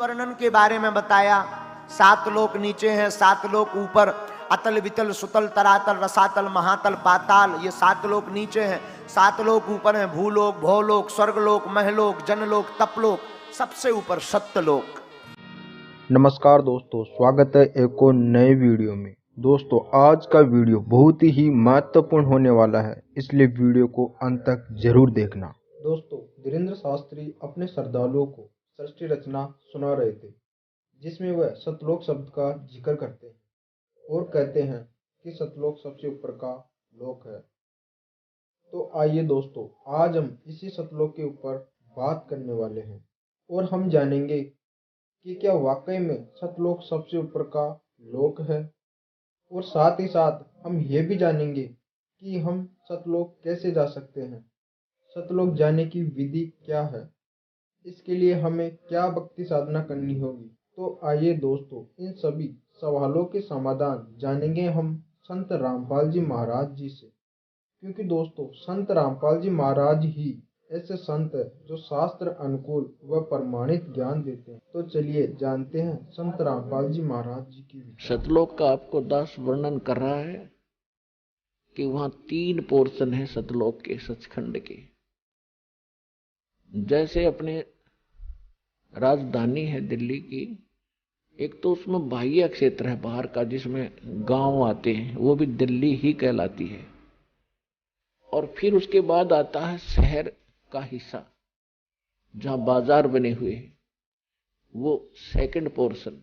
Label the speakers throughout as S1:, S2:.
S1: वर्णन के बारे में बताया। 7 लोक नीचे हैं, 7 लोक ऊपर, अतल वितल सुतल तरातल रसातल महातल पाताल, ये 7 लोक नीचे हैं। 7 लोक ऊपर हैं, भूलोक भौलोक स्वर्गलोक महलोक जनलोक तपलोक, सबसे ऊपर सत्यलोक।
S2: नमस्कार दोस्तों, स्वागत है एक और नए वीडियो में। दोस्तों आज का वीडियो बहुत ही महत्वपूर्ण होने वाला है, इसलिए वीडियो को अंत तक जरूर देखना। दोस्तों धीरेन्द्र शास्त्री अपने श्रद्धालुओं को सृष्टि रचना सुना रहे थे, जिसमें वह सतलोक शब्द का जिक्र करते हैं और कहते हैं कि सतलोक सबसे ऊपर का लोक है। तो आइए दोस्तों, आज हम इसी सतलोक के ऊपर बात करने वाले हैं और हम जानेंगे कि क्या वाकई में सतलोक सबसे ऊपर का लोक है, और साथ ही साथ हम ये भी जानेंगे कि हम सतलोक कैसे जा सकते हैं, सतलोक जाने की विधि क्या है, इसके लिए हमें क्या भक्ति साधना करनी होगी। तो आइए दोस्तों, इन सभी सवालों के समाधान जानेंगे हम संत रामपाल जी महाराज जी से, क्योंकि दोस्तों संत रामपाल जी महाराज ही ऐसे संत है जो शास्त्र अनुकूल व प्रमाणित ज्ञान देते हैं। तो चलिए जानते हैं संत रामपाल जी महाराज जी की।
S3: सतलोक का आपको दास वर्णन कर रहा है कि वहां 3 पोर्शन है सतलोक के, सचखंड के। जैसे अपने राजधानी है दिल्ली की, एक तो उसमें बाह्य क्षेत्र है बाहर का, जिसमें गांव आते हैं, वो भी दिल्ली ही कहलाती है। और फिर उसके बाद आता है शहर का हिस्सा जहां बाजार बने हुए हैं, वो सेकंड पोर्शन।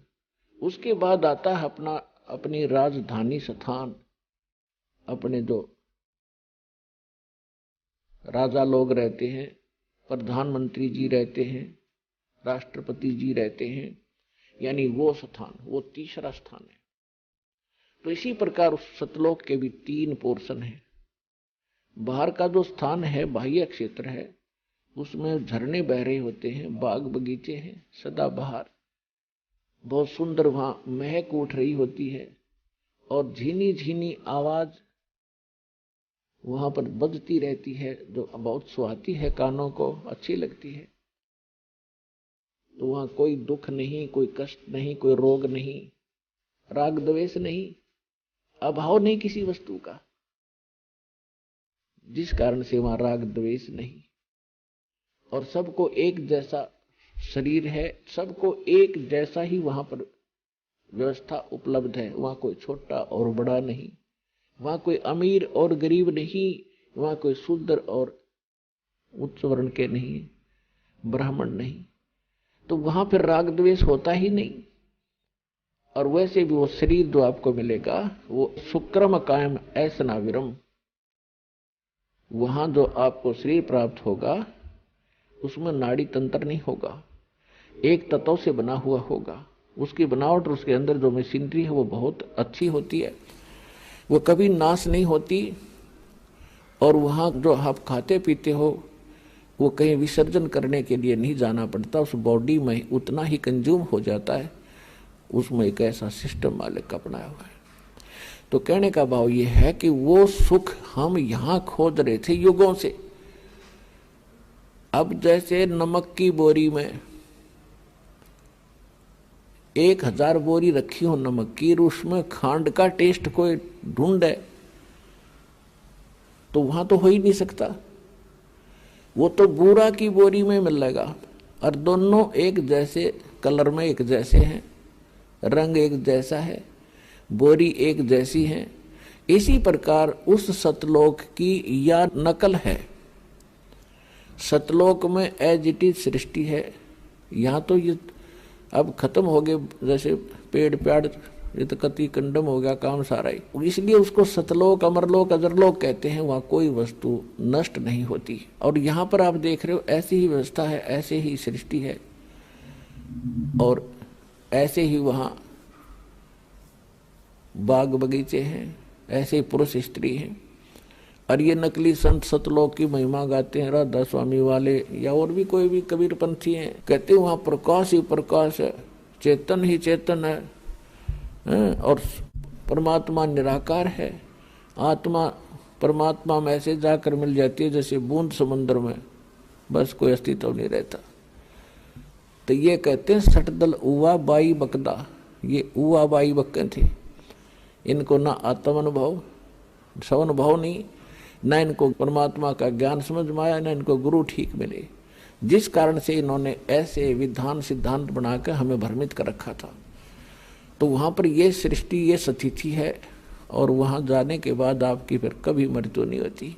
S3: उसके बाद आता है अपनी राजधानी स्थान, अपने जो राजा लोग रहते हैं, प्रधानमंत्री जी रहते हैं, राष्ट्रपति जी रहते हैं, यानी वो स्थान, वो तीसरा स्थान है। तो इसी प्रकार उस सतलोक के भी 3 पोर्शन है। बाहर का जो स्थान है, बाह्य क्षेत्र है, उसमें झरने बह रहे होते हैं, बाग बगीचे हैं सदाबहार, बहुत सुंदर वहां महक उठ रही होती है, और झीनी झीनी आवाज वहां पर बजती रहती है, जो बहुत सुहाती है, कानों को अच्छी लगती है। तो वहां कोई दुख नहीं, कोई कष्ट नहीं, कोई रोग नहीं, राग द्वेष नहीं, अभाव नहीं किसी वस्तु का, जिस कारण से वहां राग द्वेष नहीं। और सबको एक जैसा शरीर है, सबको एक जैसा ही वहां पर व्यवस्था उपलब्ध है। वहां कोई छोटा और बड़ा नहीं, वहां कोई अमीर और गरीब नहीं, वहां कोई शूद्र और उच्च वर्ण के नहीं, ब्राह्मण नहीं। तो वहां फिर राग द्वेष होता ही नहीं। और वैसे भी वो शरीर जो आपको मिलेगा, वो शुक्रम कायम ऐसा विरम, वहां जो आपको शरीर प्राप्त होगा उसमें नाड़ी तंत्र नहीं होगा, एक तत्व से बना हुआ होगा। उसकी बनावट और उसके अंदर जो मशीनरी है वो बहुत अच्छी होती है, वो कभी नाश नहीं होती। और वहाँ जो आप खाते पीते हो वो कहीं विसर्जन करने के लिए नहीं जाना पड़ता, उस बॉडी में उतना ही कंज्यूम हो जाता है। उसमें एक ऐसा सिस्टम मालिक का अपनाया हुआ है। तो कहने का भाव ये है कि वो सुख हम यहाँ खोज रहे थे युगों से। अब जैसे नमक की बोरी में 1000 बोरी रखी हो नमक की, उसमें खांड का टेस्ट कोई ढूंढे तो वहां तो हो ही नहीं सकता। वो तो बूरा की बोरी में मिलेगा, और दोनों एक जैसे कलर में एक जैसे हैं, रंग एक जैसा है, बोरी एक जैसी है। इसी प्रकार उस सतलोक की या नकल है। सतलोक में एज इट इज सृष्टि है। यहाँ तो ये अब खत्म हो गए, जैसे पेड़ पेड़ ये तो कति कंडम हो गया काम सारा ही, इसलिए उसको सतलोक अमरलोक अजरलोक कहते हैं। वहाँ कोई वस्तु नष्ट नहीं होती। और यहाँ पर आप देख रहे हो ऐसी ही व्यवस्था है, ऐसे ही सृष्टि है, और ऐसे ही वहाँ बाग बगीचे हैं, ऐसे ही पुरुष स्त्री हैं। और ये नकली संत सतलोक की महिमा गाते हैं, राधा स्वामी वाले या और भी कोई भी कबीर पंथी हैं, कहते हैं वहाँ प्रकाश ही प्रकाश है, चेतन ही चेतन है, और परमात्मा निराकार है। आत्मा परमात्मा में ऐसे जाकर मिल जाती है जैसे बूंद समुद्र में, बस कोई अस्तित्व नहीं रहता। तो ये कहते हैं सटदल उवा बाई बकदा, ये उवा बाई बक्के थे, इनको ना आत्म अनुभव स्वानुभव नहीं, न इनको परमात्मा का ज्ञान समझ में आया, न इनको गुरु ठीक मिले, जिस कारण से इन्होंने ऐसे विधान सिद्धांत बनाकर हमें भ्रमित कर रखा था। तो वहाँ पर ये सृष्टि ये स्थिति है और वहाँ जाने के बाद आपकी फिर कभी मृत्यु नहीं होती।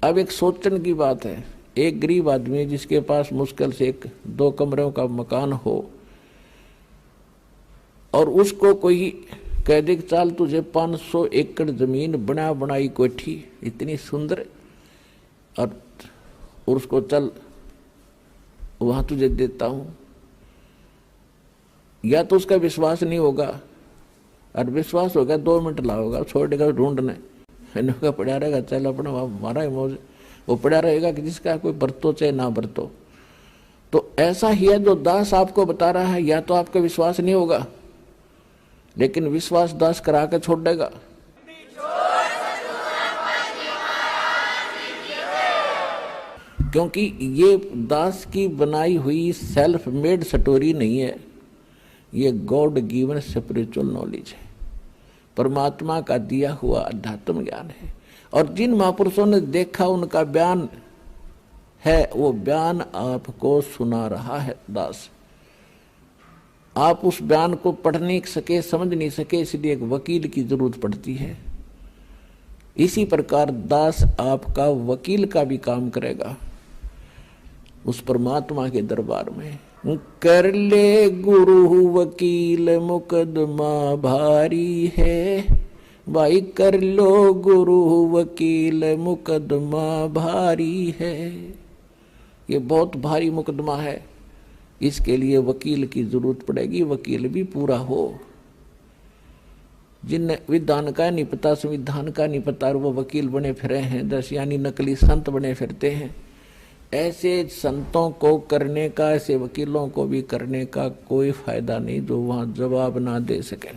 S3: अब एक सोचने की बात है, एक गरीब आदमी जिसके पास मुश्किल से 1-2 कमरों का मकान हो और उसको कोई कह दे कि चाल तुझे 500 एकड़ जमीन बना बनाई कोठी इतनी सुंदर और उसको चल वहां तुझे देता हूं, या तो उसका विश्वास नहीं होगा, और विश्वास होगा 2 मिनट लाओगा छोड़ेगा ढूंढने, इनका पड़ा रहेगा चल अपना हमारा ही मौज, वो पड़ा रहेगा कि जिसका कोई बरतो चाहे ना बरतो। तो ऐसा ही है जो दास आपको बता रहा है, या तो आपका विश्वास नहीं होगा, लेकिन विश्वास दास करा के छोड़ देगा। क्योंकि ये दास की बनाई हुई सेल्फ मेड स्टोरी नहीं है, ये गॉड गिवन स्पिरिचुअल नॉलेज है, परमात्मा का दिया हुआ अध्यात्म ज्ञान है। और जिन महापुरुषों ने देखा उनका बयान है, वो बयान आपको सुना रहा है दास। आप उस बयान को पढ़ नहीं सके, समझ नहीं सके, इसलिए एक वकील की जरूरत पड़ती है। इसी प्रकार दास आपका वकील का भी काम करेगा उस परमात्मा के दरबार में। कर ले गुरु वकील मुकदमा भारी है, भाई कर लो गुरु वकील मुकदमा भारी है। ये बहुत भारी मुकदमा है, इसके लिए वकील की जरूरत पड़ेगी, वकील भी पूरा हो। जिन विधान का नहीं पता, संविधान का नहीं पता, और वो वकील बने फिरे हैं, 10 यानी नकली संत बने फिरते हैं। ऐसे संतों को करने का, ऐसे वकीलों को भी करने का कोई फायदा नहीं जो वहां जवाब ना दे सके।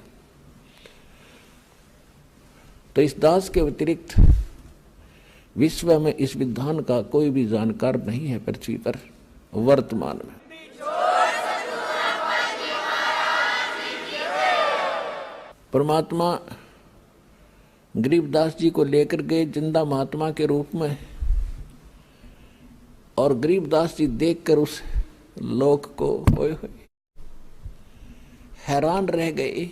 S3: तो इस दास के अतिरिक्त विश्व में इस विधान का कोई भी जानकार नहीं है पृथ्वी पर वर्तमान में। परमात्मा गरीबदास जी को लेकर गए जिंदा महात्मा के रूप में, और गरीबदास जी देखकर उस लोक को होए हैरान रह गए।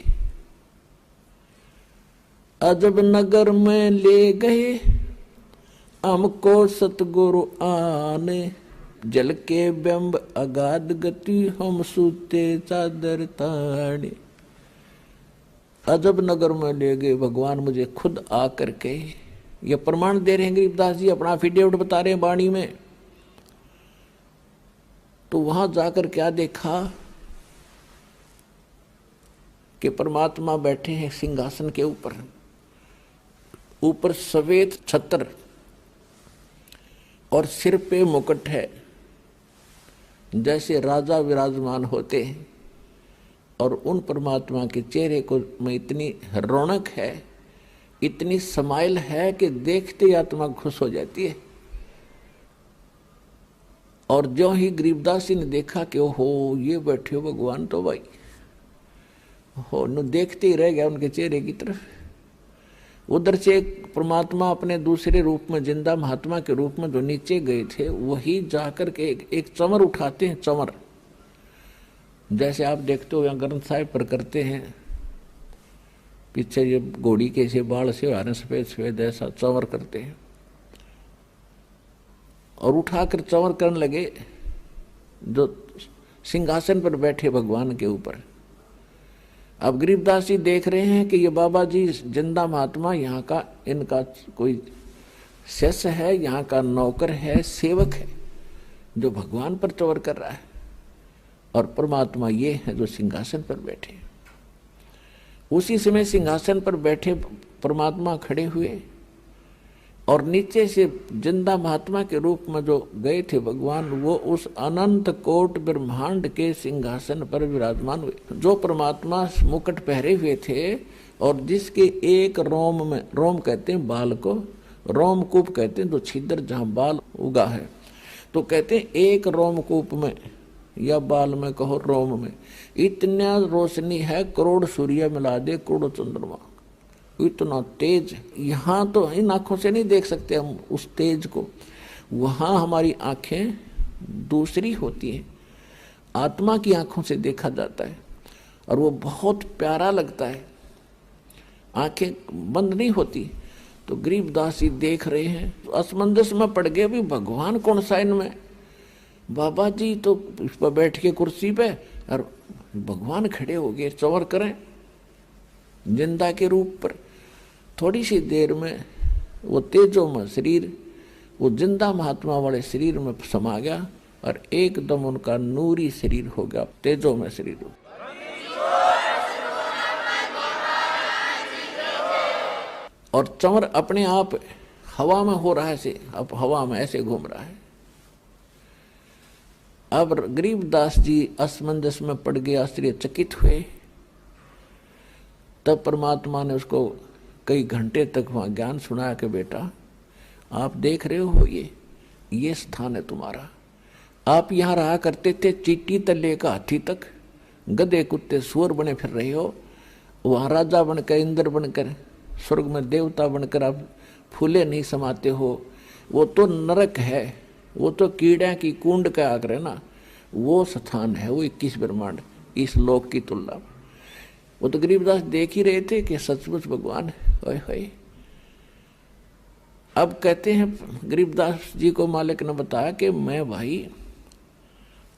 S3: अजब नगर में ले गए हमको सतगुरु आने, जल के बिंब अगाध गति हम सूते चादर ताड़े। अजब नगर में ले गए भगवान मुझे खुद आकर के, ये प्रमाण दे रहे हैं गरीबदास जी, अपना एफिडेविट बता रहे हैं वाणी में। तो वहां जाकर क्या देखा कि परमात्मा बैठे हैं सिंहासन के ऊपर, ऊपर सफेद छत्र और सिर पे मुकुट है, जैसे राजा विराजमान होते हैं। और उन परमात्मा के चेहरे को में इतनी रौनक है, इतनी समाइल है कि देखते ही आत्मा खुश हो जाती है। और जो ही गरीबदास जी ने देखा कि ओहो ये बैठे हो भगवान, तो भाई हो न देखते ही रह गया उनके चेहरे की तरफ। उधर से एक परमात्मा अपने दूसरे रूप में, जिंदा महात्मा के रूप में जो नीचे गए थे, वही जाकर के एक चमर उठाते हैं। चमर जैसे आप देखते हो यहाँ ग्रंथ साहिब पर करते हैं, पीछे ये घोड़ी के से बाल से आ रहे सफेद सफेद, ऐसा चंवर करते हैं। और उठाकर चंवर करने लगे जो सिंहासन पर बैठे भगवान के ऊपर। अब गरीबदास जी देख रहे हैं कि ये बाबा जी जिंदा महात्मा यहाँ का, इनका कोई शिष्य है, यहाँ का नौकर है, सेवक है, जो भगवान पर चंवर कर रहा है। और परमात्मा ये है जो सिंहासन पर बैठे। उसी समय सिंहासन पर बैठे परमात्मा खड़े हुए और नीचे से जिंदा महात्मा के रूप में जो गए थे भगवान, वो उस अनंत कोट ब्रह्मांड के सिंहासन पर विराजमान हुए। जो परमात्मा मुकुट पहरे हुए थे और जिसके एक रोम में, रोम कहते हैं बाल को, रोमकूप कहते हैं जो छिद्र जहाँ बाल उगा है, तो कहते हैं एक रोमकूप में या बाल में कहो रोम में, इतना रोशनी है, करोड़ सूर्य मिला दे करोड़ चंद्रमा, इतना तेज। यहाँ तो इन आंखों से नहीं देख सकते हम उस तेज को, वहाँ हमारी आंखें दूसरी होती हैं, आत्मा की आंखों से देखा जाता है और वो बहुत प्यारा लगता है, आंखें बंद नहीं होती। तो गरीबदास जी देख रहे हैं, तो असमंजस में पड़ गए, भी भगवान कौन सा इनमें, बाबा जी तो इस पर बैठ के कुर्सी पे और भगवान खड़े हो गए, चौर करें जिंदा के रूप पर। थोड़ी सी देर में वो तेजोमय शरीर वो जिंदा महात्मा वाले शरीर में समा गया और एकदम उनका नूरी शरीर हो गया, तेजोमय शरीर। और चंवर अपने आप हवा में हो रहा है से, अब हवा में ऐसे घूम रहा है। अब गरीबदास जी असमंजस में पड़ गए, आश्चर्यचकित हुए। तब परमात्मा ने उसको कई घंटे तक वहां ज्ञान सुनाया कि बेटा आप देख रहे हो, ये स्थान है तुम्हारा। आप यहाँ रहा करते थे, चीटी तले का हाथी तक गधे कुत्ते सुअर बने फिर रहे हो, वहां राजा बनकर इंद्र बनकर स्वर्ग में देवता बनकर आप फूले नहीं समाते हो, वो तो नरक है, वो तो कीड़े की कुंड का आकर ना वो स्थान है, वो 21 ब्रह्मांड इस लोक की तुलना में। वो तो गरीबदास देख ही रहे थे कि सचमुच भगवान है। अब कहते हैं गरीबदास जी को मालिक ने बताया कि मैं भाई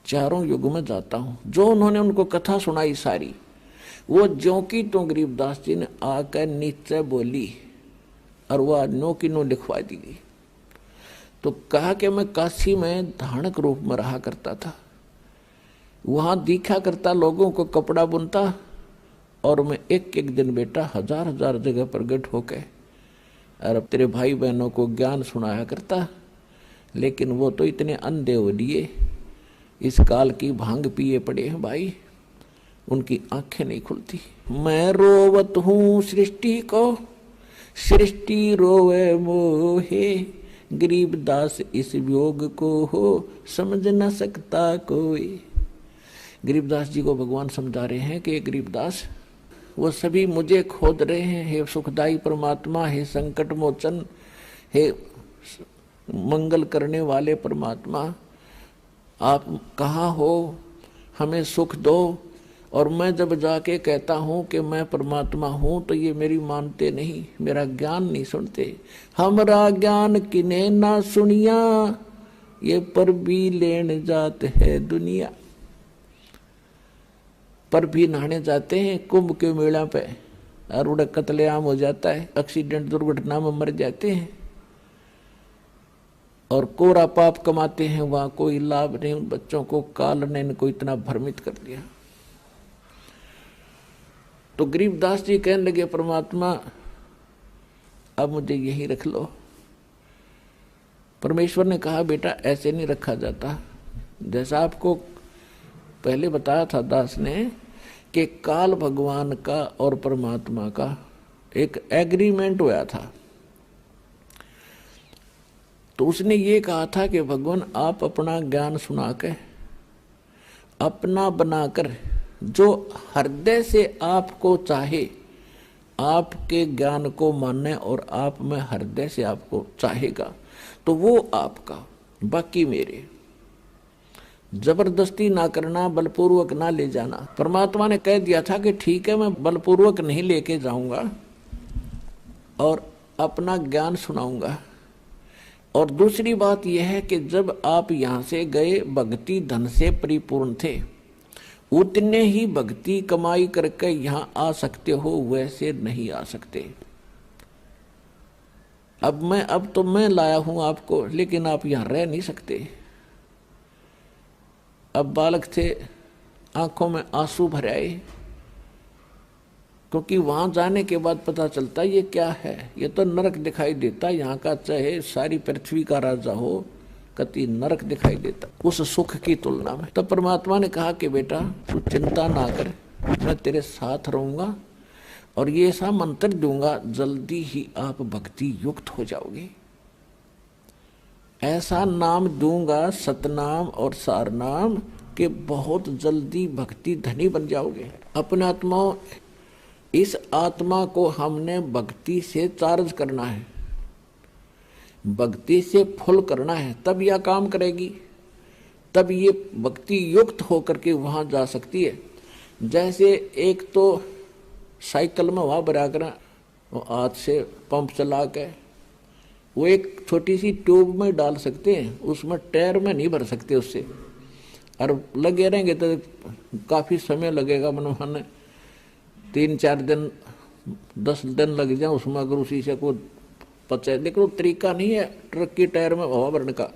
S3: चारों युग में जाता हूं। जो उन्होंने उनको कथा सुनाई सारी, वो ज्यों की तो गरीबदास जी ने आकर नीचे बोली और वह नो की नो लिखवा दी गई। तो कहा कि मैं काशी में धानक रूप में रहा करता था, वहां दिखा करता, लोगों को कपड़ा बुनता, और मैं एक एक दिन बेटा हजार हजार जगह प्रगट होकर और अब तेरे भाई बहनों को ज्ञान सुनाया करता। लेकिन वो तो इतने अंधे हो लिए, इस काल की भांग पिए पड़े हैं भाई, उनकी आंखें नहीं खुलती। मैं रोवत हूँ सृष्टि को, सृष्टि रोवे मोहे, गरीबदास इस वियोग को हो समझ न सकता कोई। गरीबदास जी को भगवान समझा रहे हैं कि गरीबदास वो सभी मुझे खोद रहे हैं, हे सुखदाई परमात्मा, हे संकट मोचन, हे मंगल करने वाले परमात्मा, आप कहाँ हो, हमें सुख दो। और मैं जब जाके कहता हूँ कि मैं परमात्मा हूँ तो ये मेरी मानते नहीं, मेरा ज्ञान नहीं सुनते। हमरा ज्ञान किने ना सुनिया, ये पर भी लेने जाते है दुनिया। पर भी नहाने जाते हैं कुंभ के मेला पे और उड़ा कत्लेआम हो जाता है, एक्सीडेंट दुर्घटना में मर जाते हैं और कोरा पाप कमाते हैं, वहां कोई लाभ नहीं। उन बच्चों को काल ने इनको इतना भ्रमित कर दिया। तो गरीबदास जी कहने लगे परमात्मा अब मुझे यहीं रख लो। परमेश्वर ने कहा बेटा ऐसे नहीं रखा जाता। जैसा आपको पहले बताया था दास ने कि काल भगवान का और परमात्मा का एक एग्रीमेंट हुआ था। तो उसने ये कहा था कि भगवान आप अपना ज्ञान सुना के अपना बनाकर जो हृदय से आपको चाहे, आपके ज्ञान को माने और आप में हृदय से आपको चाहेगा तो वो आपका, बाकी मेरे। जबरदस्ती ना करना, बलपूर्वक ना ले जाना। परमात्मा ने कह दिया था कि ठीक है मैं बलपूर्वक नहीं लेके जाऊंगा और अपना ज्ञान सुनाऊंगा। और दूसरी बात यह है कि जब आप यहां से गए भक्ति धन से परिपूर्ण थे, उतने ही भक्ति कमाई करके यहां आ सकते हो, वैसे नहीं आ सकते। अब तो मैं लाया हूं आपको, लेकिन आप यहां रह नहीं सकते। अब बालक थे, आंखों में आंसू भर आए, क्योंकि वहां जाने के बाद पता चलता ये क्या है, ये तो नरक दिखाई देता। यहाँ का चाहे सारी पृथ्वी का राजा हो, कति नरक दिखाई देता उस सुख की तुलना में। तब परमात्मा ने कहा कि बेटा तू चिंता ना कर, मैं तेरे साथ रहूंगा और ये ऐसा मंत्र दूंगा जल्दी ही आप भक्ति युक्त हो जाओगे। ऐसा नाम दूंगा, सतनाम और सारनाम, कि बहुत जल्दी भक्ति धनी बन जाओगे। अपने आत्माओं, इस आत्मा को हमने भक्ति से चार्ज करना है, भक्ति से फुल करना है, तब यह काम करेगी, तब ये भक्ति युक्त होकर के वहां जा सकती है। जैसे एक तो साइकिल में हवा भरा कर हाथ से पंप चला के वो एक छोटी सी ट्यूब में डाल सकते हैं, उसमें टायर में नहीं भर सकते उससे, और लगे रहेंगे तो काफ़ी समय लगेगा। मन 3-4 दिन 10 दिन लग जाए उसमें, अगर उसी से को पचा, लेकिन वो तरीका नहीं है ट्रक की टायर में हवा भरने का।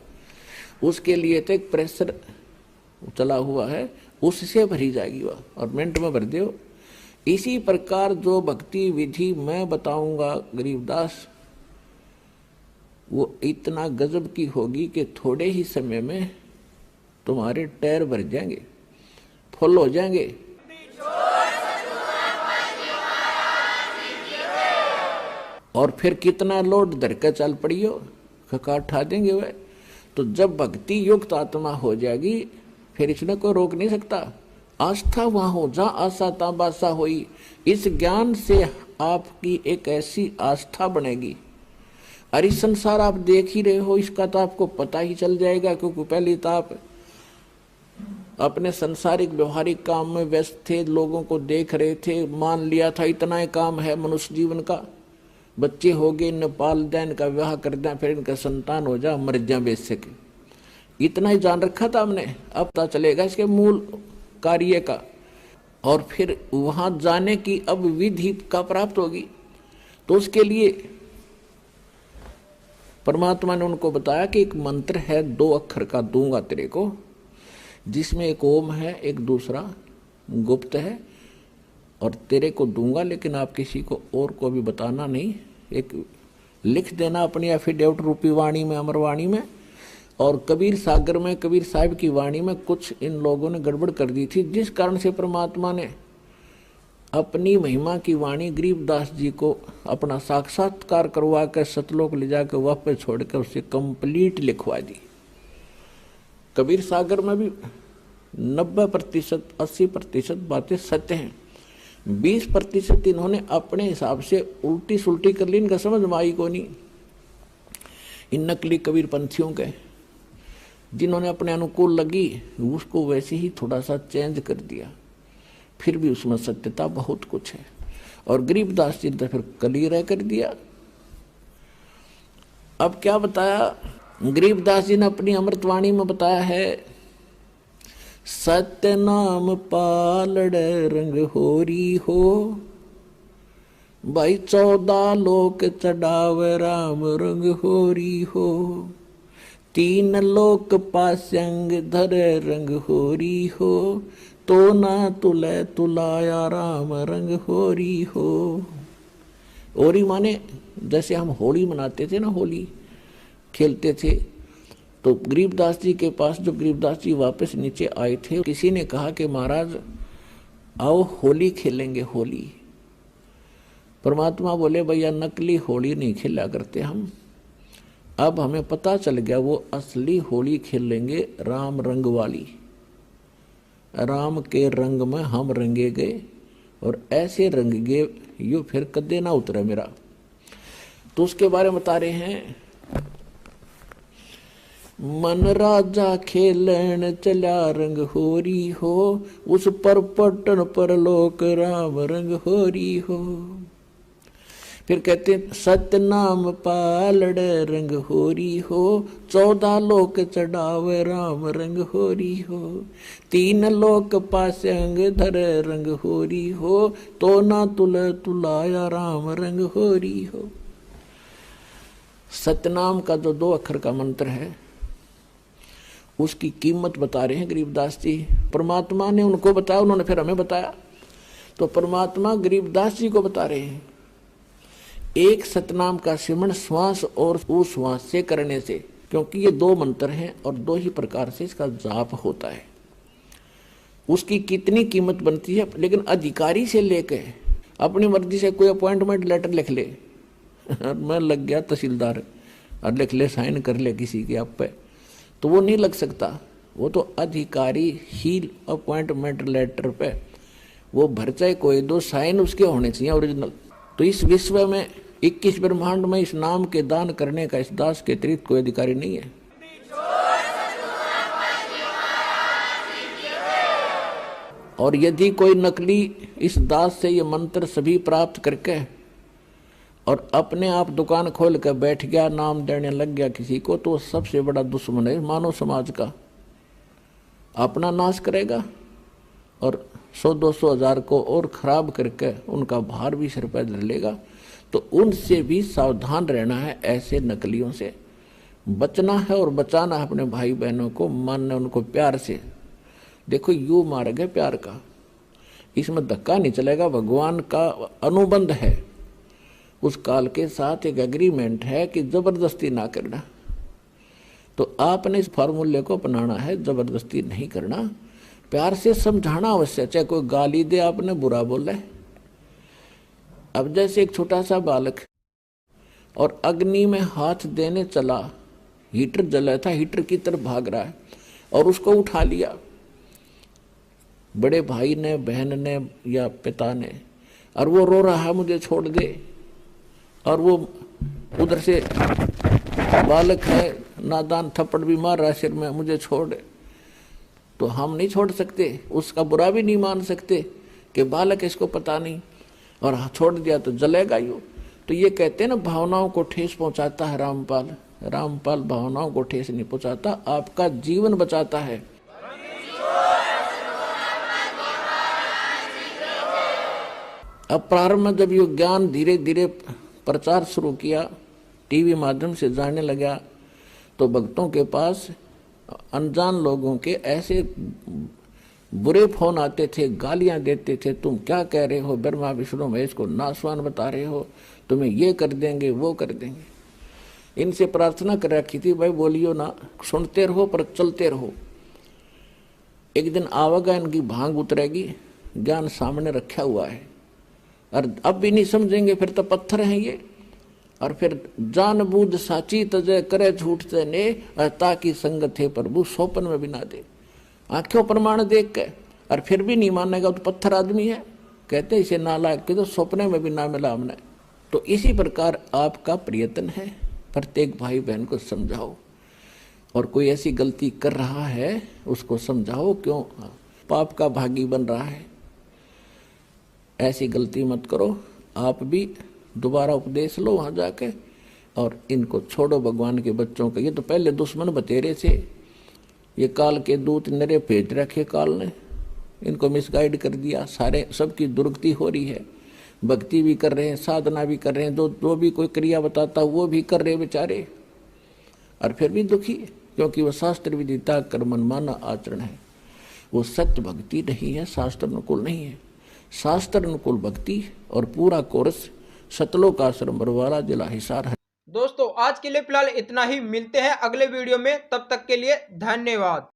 S3: उसके लिए तो एक प्रेशर चला हुआ है, उससे भरी जाएगी वह, और मिनट में भर दो। इसी प्रकार जो भक्ति विधि मैं बताऊंगा गरीबदास, वो इतना गजब की होगी कि थोड़े ही समय में तुम्हारे टायर भर जाएंगे, फुल हो जाएंगे। और फिर कितना लोड धर के चल पड़ियो, खका उठा देंगे वह। तो जब भक्ति युक्त आत्मा हो जाएगी, फिर इसने कोई रोक नहीं सकता। आस्था वहां हो जहाँ आशा ता बासा होई। इस ज्ञान से आपकी एक ऐसी आस्था बनेगी, और इस संसार आप देख ही रहे हो, इसका तो आपको पता ही चल जाएगा, क्योंकि पहले तो आप अपने संसारिक व्यवहारिक काम में व्यस्त थे, लोगों को देख रहे थे, मान लिया था इतना ही काम है मनुष्य जीवन का, बच्चे हो गए, इन्हें पाल दें, इनका विवाह कर दें, फिर इनका संतान हो जा, मर जा बेच सके, इतना ही जान रखा था हमने। अब पता चलेगा इसके मूल कार्य का, और फिर वहां जाने की अब विधि का प्राप्त होगी। तो उसके लिए परमात्मा ने उनको बताया कि एक मंत्र है 2 अक्षर का, दूंगा तेरे को, जिसमें एक ओम है, एक दूसरा गुप्त है, और तेरे को दूंगा, लेकिन आप किसी को और को भी बताना नहीं। एक लिख देना अपनी एफिडेविट रूपी वाणी में, अमरवाणी में। और कबीर सागर में, कबीर साहिब की वाणी में कुछ इन लोगों ने गड़बड़ कर दी थी, जिस कारण से परमात्मा ने अपनी महिमा की वाणी गरीबदास जी को अपना साक्षात्कार करवा कर सतलोक ले जाकर वापस छोड़कर उससे कंप्लीट लिखवा दी। कबीर सागर में भी 90% 80% बातें सत्य हैं, 20% इन्होंने अपने हिसाब से उल्टी सुल्टी कर ली, इनका समझ में आई को नहीं। इन नकली कबीर पंथियों के जिन्होंने अपने अनुकूल लगी, उसको वैसे ही थोड़ा सा चेंज कर दिया, फिर भी उसमें सत्यता बहुत कुछ है। और गरीबदास जी ने फिर क्लियर कर दिया। अब क्या बताया गरीबदास जी ने अपनी अमृतवाणी में बताया है, सत्य नाम पालड़ रंग होरी हो, भाई 14 लोक चढ़ावे राम रंग होरी हो, 3 लोक पास्यंग धरे रंग होरी हो, तो ना तुले तुलाया राम रंग होरी हो। होरी माने जैसे हम होली मनाते थे ना, होली खेलते थे, तो गरीबदास जी के पास जब गरीबदास जी वापस नीचे आए थे, किसी ने कहा कि महाराज आओ होली खेलेंगे, होली। परमात्मा बोले भैया नकली होली नहीं खेला करते हम, अब हमें पता चल गया वो असली होली खेलेंगे, राम रंग वाली। राम के रंग में हम रंगे गए, और ऐसे रंग गए यू फिर कदे ना उतरे मेरा। तो उसके बारे में बता रहे हैं, मन राजा खेलन चला रंग होरी हो, उस पर पटन पर लोक राम रंग होरी हो। फिर कहते सत्य नाम पालड़ रंग होरी हो, 14 लोक चढ़ावे राम रंग होरी हो, 3 लोक पास्यंग धरे रंग होरी हो, तो ना तुल तुलाया राम रंग होरी हो। सतनाम का जो 2 अक्षर का मंत्र है, उसकी कीमत बता रहे हैं गरीबदास जी। परमात्मा ने उनको बताया, उन्होंने फिर हमें बताया, तो परमात्मा गरीबदास जी को बता रहे हैं, एक सतनाम का सिमरण श्वास और उश्वास से करने से, क्योंकि ये 2 मंत्र हैं और 2 ही प्रकार से इसका जाप होता है। उसकी कितनी कीमत बनती है, लेकिन अधिकारी से लेके अपनी मर्जी से कोई अपॉइंटमेंट लेटर लिख ले, मैं लग गया तहसीलदार और लिख ले, साइन कर ले किसी के आप पे, तो वो नहीं लग सकता। वो तो अधिकारी ही अपॉइंटमेंट लेटर पे वो भर चाहे कोई दो, साइन उसके होने चाहिए ओरिजिनल। तो इस विश्व में 21 ब्रह्मांड में इस नाम के दान करने का इस दास के अतिरिक्त कोई अधिकारी नहीं है। और यदि कोई नकली इस दास से ये मंत्र सभी प्राप्त करके और अपने आप दुकान खोल कर बैठ गया, नाम देने लग गया किसी को, तो सबसे बड़ा दुश्मन है मानव समाज का। अपना नाश करेगा और 100-200 हजार को और खराब करके उनका भार भी सिर पर धर लेगा। तो उनसे भी सावधान रहना है, ऐसे नकलियों से बचना है और बचाना है अपने भाई बहनों को, मानना उनको प्यार से। देखो यू मार्ग है प्यार का, इसमें धक्का नहीं चलेगा। भगवान का अनुबंध है, उस काल के साथ एक एग्रीमेंट है कि जबरदस्ती ना करना। तो आपने इस फार्मूले को अपनाना है, जबरदस्ती नहीं करना, प्यार से समझाना अवश्य। चाहे कोई गाली दे, आपने बुरा बोला है। अब जैसे एक छोटा सा बालक और अग्नि में हाथ देने चला, हीटर जला था, हीटर की तरफ भाग रहा है और उसको उठा लिया बड़े भाई ने, बहन ने या पिता ने, और वो रो रहा है मुझे छोड़ दे, और वो उधर से बालक है नादान थप्पड़ भी मार रहा है सिर में, मुझे छोड़ दे। तो हम नहीं छोड़ सकते, उसका बुरा भी नहीं मान सकते कि बालक इसको पता नहीं और छोड़ दिया तो जलेगा यूं। तो ये कहते हैं ना, भावनाओं को ठेस पहुंचाता है रामपाल। रामपाल भावनाओं को ठेस नहीं पहुंचाता, आपका जीवन बचाता है। अब प्रारंभ में जब ये ज्ञान धीरे धीरे प्रचार शुरू किया, टीवी माध्यम से जाने लगा, तो भक्तों के पास अनजान लोगों के ऐसे बुरे फोन आते थे, गालियां देते थे, तुम क्या कह रहे हो, ब्रह्मा विष्णु महेश को नासवान बता रहे हो, तुम्हें ये कर देंगे वो कर देंगे। इनसे प्रार्थना कर रखी थी, भाई बोलियो ना, सुनते रहो पर चलते रहो। एक दिन आवेगा, इनकी भांग उतरेगी, ज्ञान सामने रखा हुआ है, और अब भी नहीं समझेंगे, फिर तो पत्थर हैं ये। और फिर जान बूझ साची तजय करे झूठ ने, ताकि संगत है प्रभु सोपन में भी ना दे। आंखों प्रमाण देख के और फिर भी नहीं मानेगा तो पत्थर आदमी है, कहते इसे नालायक के तो सपने में भी ना मिला हमने। तो इसी प्रकार आपका प्रयत्न है, प्रत्येक भाई बहन को समझाओ, और कोई ऐसी गलती कर रहा है उसको समझाओ, क्यों पाप का भागी बन रहा है, ऐसी गलती मत करो। आप भी दोबारा उपदेश लो वहां जाके, और इनको छोड़ो भगवान के बच्चों का। ये तो पहले दुश्मन बतेरे थे, ये काल के दूत नरे भेज रखे काल ने, इनको मिसगाइड कर दिया। सारे सबकी दुर्गति हो रही है, भक्ति भी कर रहे हैं, साधना भी कर रहे हैं, जो भी कोई क्रिया बताता वो भी कर रहे बेचारे, और फिर भी दुखी, क्योंकि वो शास्त्र विदिता कर्मन माना आचरण है, वो सत्य भक्ति नहीं है, शास्त्र अनुकूल नहीं है। शास्त्र अनुकूल भक्ति और पूरा कोर्स सतलोक आश्रम बरवाला जिला हिसार है।
S4: दोस्तों आज के लिए फिलहाल इतना ही, मिलते हैं अगले वीडियो में, तब तक के लिए धन्यवाद।